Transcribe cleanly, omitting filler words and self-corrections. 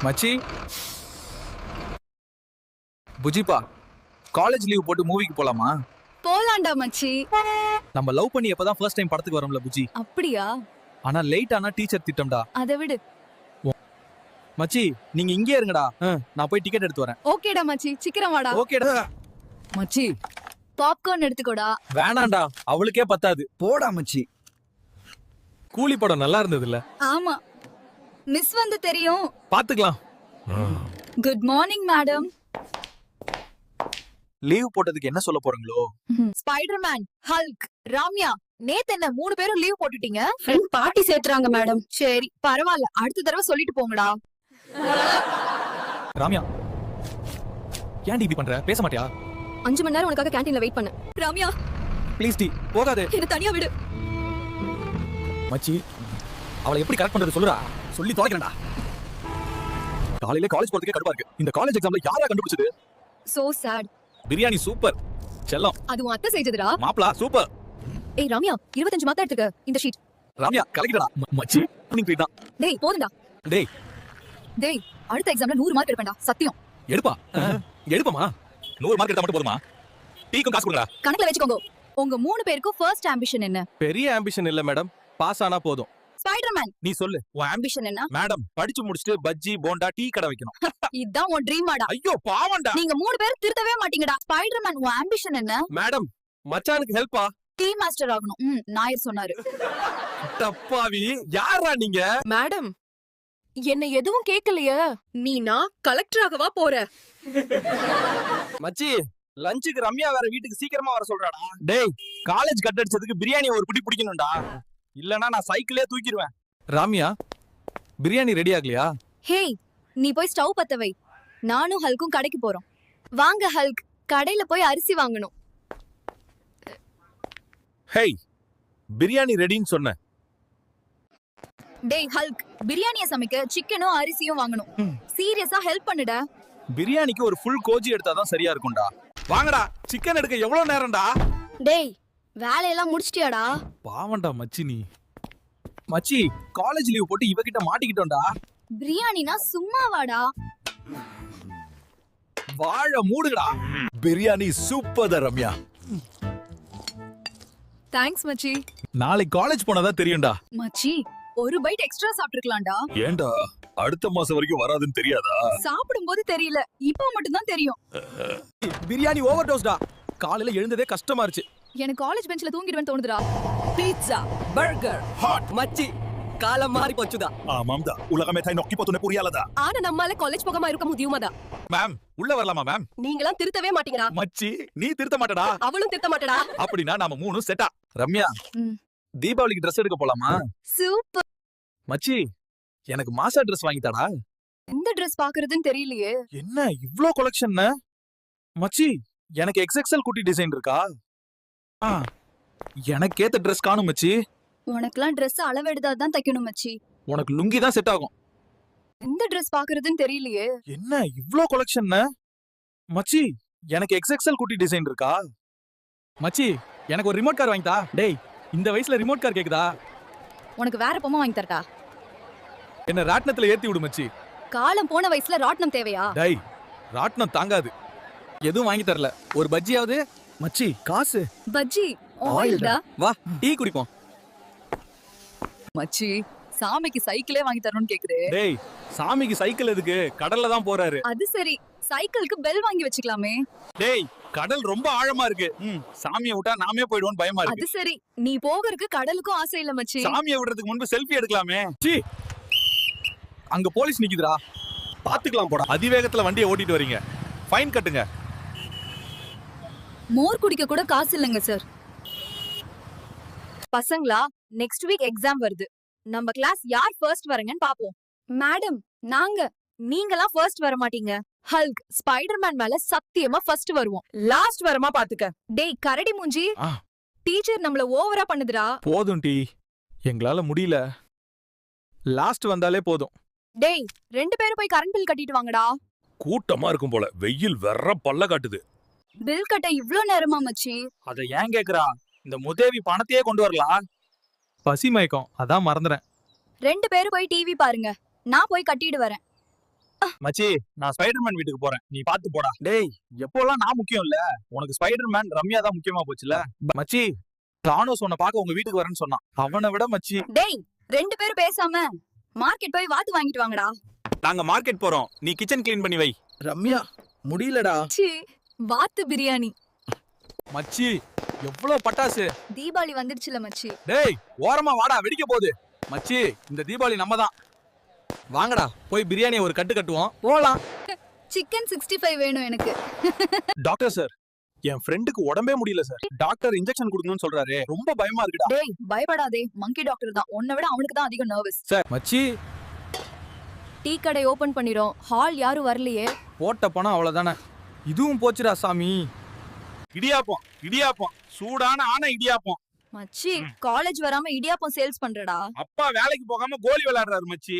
மச்சி புஜிப்பா college leave போட்டு மூவிக்கு போலாமா? போலாண்டா மச்சி. நம்ம லவ் பண்ணி எப்பதான் ஃபர்ஸ்ட் டைம் படத்துக்கு வரோம்ல புஜி. அப்படியா? ஆனா லேட் ஆனா டீச்சர் திட்டம்டா. அத விடு மச்சி, நீங்க இங்கே இருங்கடா. நான் போய் டிக்கெட் எடுத்து வரேன். ஓகேடா மச்சி, சீக்கிரம் வாடா. ஓகேடா மச்சி பாப்கார்ன் எடுத்துக்கோடா. வேணாண்டா, அவளுக்கே பத்தாது. போடா மச்சி. கூலி படம் நல்லா இருந்தது இல்ல? ஆமா, மிஸ் வந்து தெரியும். பாத்துக்கலாம். Good morning madam. லீவ் போட்டதுக்கு என்ன சொல்ல போறீங்களோ? ஸ்பைடர்மேன், ஹல்க், ராம்யா, நேத்து என்ன 3 பேரும் லீவ் போட்டுட்டீங்க? ஃப்ரெண்ட் பார்ட்டி சேர்த்துறாங்க மேடம். சரி பரவாயில்ல, அடுத்த தடவை சொல்லிட்டு போங்கடா. ராம்யா, ஏன் இப்படி பண்ற? பேச மாட்டியா? 5 மணி நேரம் உனக்காக கேண்டீன்ல வெயிட் பண்ணேன். ராம்யா ப்ளீஸ் டி, போகாதே. என்ன தனியா விடு. மச்சி, அவளை எப்படி கரெக்ட் பண்றது சொல்லுடா. சொல்லி தொலைக்கிறேன்டா. காலையில காலேஜ் போறதுக்கே கடுப்பா இருக்கு. இந்த காலேஜ் எக்ஸாம்ல யாரா கண்டுபிடிச்சது? So sad. பிரியாணி சூப்பர். செல்லம் அது உன் அத்தை செஞ்சதுடா. மாப்ளா சூப்பர். ஏய் ராம்யா, 25 மார்க் எடுத்துக்க இந்த ஷீட். ராம்யா கலக்கிடா. மச்சி நீ போய்டா. டேய் போடுடா. டேய் டேய், அடுத்த எக்ஸாம்ல 100 மார்க் எடுப்பேன்டா, சத்தியம். எடுப்பா. எடுப்பமா. 100 மார்க் எடுத்தா மட்டும் போதுமா? டீக்கும் காசு கொடுங்கடா. கணக்குல வெச்சுக்கோங்க. உங்க 3 பேருக்கும் ஃபர்ஸ்ட் ஆம்பிஷன் என்ன? பெரிய ஆம்பிஷன் இல்ல மேடம், பாஸ் ஆனா போதும். ஸ்பைடர்மேன், நீ சொல்லு. உன் ஆம்பிஷன் என்ன? மேடம், படிச்சு முடிச்சிட்டு பஜ்ஜி போண்டா டீ கடை வைக்கணும். இதான் உன் ட்ரீம் ஆடா. ஐயோ பாவம்டா. நீங்க 3 பேரும் திருத்தவே மாட்டீங்கடா. ஸ்பைடர்மேன், உன் ஆம்பிஷன் என்ன? மேடம், மச்சானுக்கு ஹெல்ப்பா. டீ மாஸ்டர் ஆகணும். நாயர் சொன்னாரு. தப்பாவி, யாரா நீங்க? மேடம், என்ன எதுவும் கேக்கலையே. நீனா கலெக்டர் ஆகவா போற? மச்சி, லஞ்சுக்கு ரம்யா வேற வீட்டுக்கு சீக்கிரமா வர சொல்றாடா. டேய், காலேஜ் கட் அடிச்சதுக்கு பிரியாணி ஒரு பிடி பிடிக்கணும்டா. இல்லனா நான் சைக்கிளே தூக்கிடுவேன். ராம்யா, பிரியாணி ரெடி ஆகலையா? ஹேய், நீ போய் ஸ்டவ் பத்த வை. நானும் ஹல்க்கும் கடைக்கு போறோம். வாங்க ஹல்க், கடையில போய் அரிசி வாங்கணும். ஹேய், பிரியாணி ரெடின்னு சொன்னேன். டேய் ஹல்க், பிரியாணிய சமைக்க சிக்கனும் அரிசியும் வாங்கணும். சீரியஸா ஹெல்ப் பண்ணுடா. பிரியாணிக்கு ஒரு ஃபுல் கோஜி எடுத்தாதான் சரியா இருக்கும்டா. வாங்கடா, சிக்கன் எடுக்க எவ்வளவு நேரம்டா? டேய், வேலையெல்லாம் முடிச்சிட்டியாடா? பாவம்டா மச்சி நீ. மச்சி, காலேஜ் லீவ் போட்டு இவகிட்ட மாட்டிக்கிட்டோம்டா. பிரியாணினா சும்மா வாடா. வாழ மூடுடா. பிரியாணி சூப்பர் தான் ரம்யா. தேங்க்ஸ் மச்சி. நாளைக்கு காலேஜ் போனாதான் தெரியும்டா. மச்சி, ஒரு பைட் எக்ஸ்ட்ரா சாப்பிட்டுக்கலாம்டா. ஏன்டா அடுத்த மாசம் வரைக்கும் வராதுன்னு தெரியாதா? சாப்பிடும்போது தெரியல, இப்போ மட்டும் தான் தெரியும். பிரியாணி ஓவர் டோஸ்டா. காலையில எழுந்ததே கஷ்டமா இருந்துச்சு. எனக்கு காலேஜ் பெஞ்ச்ல தூங்கிடுவேன் தோணுதுடா. பீட்சா, பர்கர், ஹாட் மச்சி, காலம் மாறி போச்சுதா. ஆமாம்டா, உலகமே தாய் நோக்கி போத்துனே புரியாலதா. ஆனா நம்மால காலேஜ் போகாம இருக்க முடியுமாடா? மேம், உள்ள வரலாமா மேம்? நீங்களாம் திருத்தவே மாட்டீங்கடா. மச்சி, நீ திருத்த மாட்டடா. அவளும் திருத்த மாட்டடா. அப்படினா நாம மூணு செட்டா. ரம்யா, தீபாவளிக்கு Dress எடுக்க போலாமா? சூப்பர். மச்சி, எனக்கு மாசா Dress வாங்கி தாடா. எந்த Dress பாக்குறதுன்னு தெரியலையே. என்ன இவ்ளோ கலெக்ஷன்? மச்சி, எனக்கு XXL குட்டி டிசைன் இருக்கா? எனக்கு ஏத்த Dress காணும் மச்சி. உனக்குலாம் Dress அளவெடுத்தா தான் தைக்கணும் மச்சி. உனக்கு லுங்கி தான் செட் ஆகும். எந்த Dress பாக்குறதுன்னு தெரியலையே. என்ன இவ்ளோ கலெக்ஷன்? மச்சி, எனக்கு XXL குட்டி டிசைன் இருக்கா? மச்சி, எனக்கு ஒரு ரிமோட் கார் வாங்கி தா. டேய், இந்த வயசுல ரிமோட் கார் கேக்குதா? உனக்கு வேற பொம்மை வாங்கி தரட்டா? என்ன ராட்னத்துல ஏத்தி விடு மச்சி. காலம் போன வயசுல ராட்னம் தேவையா? டேய், ராட்னம் தாங்காது. எதுவும் வாங்கி தரல. ஒரு பஜ்ஜியாவது? மச்சி, காசு. பஜ்ஜி ஆயில்டா. வா, டீ குடிப்போம். மச்சி, சாமிக்கு சைக்கிளே வாங்கி தரணும்னு கேக்குறே. டேய், சாமிக்கு சைக்கிள் எதுக்கு? கடல்ல தான் போறாரு. அது சரி, சைக்கிளுக்கு பெல் வாங்கி வச்சுக்கலாமே. டேய், கடல் ரொம்ப ஆழமா இருக்கு. சாமியை விட்டா நாமே போய்டுவோம் பயமா அது இருக்கு. சரி, நீ போகிறதுக்கு கடலுக்கும் ஆசை இல்ல மச்சி. சாமியை விடுறதுக்கு முன்பு செல்ஃபி எடுக்கலாமே. சீ, அங்க போலீஸ் நிக்குதுடா. பாத்துக்கலாம் போடா. அதிவேகத்துல வண்டியை ஓட்டிட்டு வரீங்க, ஃபைன் கட்டுங்க. மோர் குடிக்க கூட காசு இல்லங்க சார். பசங்களா, நெக்ஸ்ட் வீக் எக்ஸாம் வருது. நம்ம கிளாஸ் யார் ஃபர்ஸ்ட் வரங்கன்னு பாப்போம். மேடம், நாங்க. நீங்கலாம் ஃபர்ஸ்ட் வர மாட்டீங்க. ஹல்க், ஸ்பைடர்மேன் மேல சத்தியமா ஃபர்ஸ்ட் வருவோம். லாஸ்ட் வரமா பாத்துக்க. டேய் கரடி மூஞ்சி, டீச்சர் நம்மள ஓவரா பண்ணுதுடா. போதும் டி, எங்களால முடியல. லாஸ்ட் வந்தாலே போதும். டேய், 2 பேரும் போய் கரண்ட் பில் கட்டிட்டு வாங்கடா. கூட்டமா இருக்கும் போல, வெயில் வெற பல்ல காட்டுது. பில் கட்ட இவ்ளோ நேரமா மச்சி? அத ஏன் கேக்குறா? இந்த முதேவி பணத்தையே கொண்டு வரலாம். பசி மயக்கம், அதான் மறந்துறேன். 2 பேரும் போய் டிவி பாருங்க, நான் போய் கட்டிட்டு வரேன். மச்சி நான் ஸ்பைடர்மேன் வீட்டுக்கு போறேன், நீ பாத்து போடா. டேய் எப்போலாம் நான் முக்கியம் இல்ல, உனக்கு ஸ்பைடர்மேன் ரம்யா தான் முக்கியமா போச்சுல. மச்சி தானோஸ் உன்னை பார்க்க உங்க வீட்டுக்கு வரேன்னு சொன்னான். அவனை விட மச்சி. டேய் 2 பேரும் பேசாம மார்க்கெட் போய் வாத்து வாங்கிட்டு வாங்கடா. நாங்க மார்க்கெட் போறோம், நீ கிச்சன் க்ளீன் பண்ணி வை. ரம்யா முடியலடா. சி வாத்து பிரியாணி. மச்சி எவ்வளவு பட்டாசு. தீபாவளி வந்துடுச்சுல மச்சி. டேய் ஓரமா வாடா, வெடிக்க போகுது. மச்சி இந்த தீபாவளி நம்ம தான். வாங்கடா போய் பிரியாணி ஒரு கட்டு கட்டுவோம். போலாம். சிக்கன் 65 வேணும் எனக்கு. டாக்டர் சார், என் ஃப்ரெண்டுக்கு உடம்பே முடியல சார். டாக்டர் இன்ஜெக்ஷன் கொடுக்கணும்னு சொல்றாரு, ரொம்ப பயமா இருக்குடா. டேய் பயப்படாதே, மங்கி டாக்டர் தான். உன்னை விட அவனுக்கு தான் அதிகம் நர்வஸ். சார் மச்சி டீ கடை ஓபன் பண்ணிரோம். ஹால் யாரும் வரலையே. போட்ட பணம் அவ்வளவுதானே. இதுவும் போச்சுடா சாமி. இடியாப்பம் இடியாப்பம், சூடான ஆன இடியாப்பம். மச்சி காலேஜ் வராம இடியாப்பம் சேல்ஸ் பண்றடா. அப்பா வேலைக்கு போகாம கோலி விளையாடுறாரு மச்சி.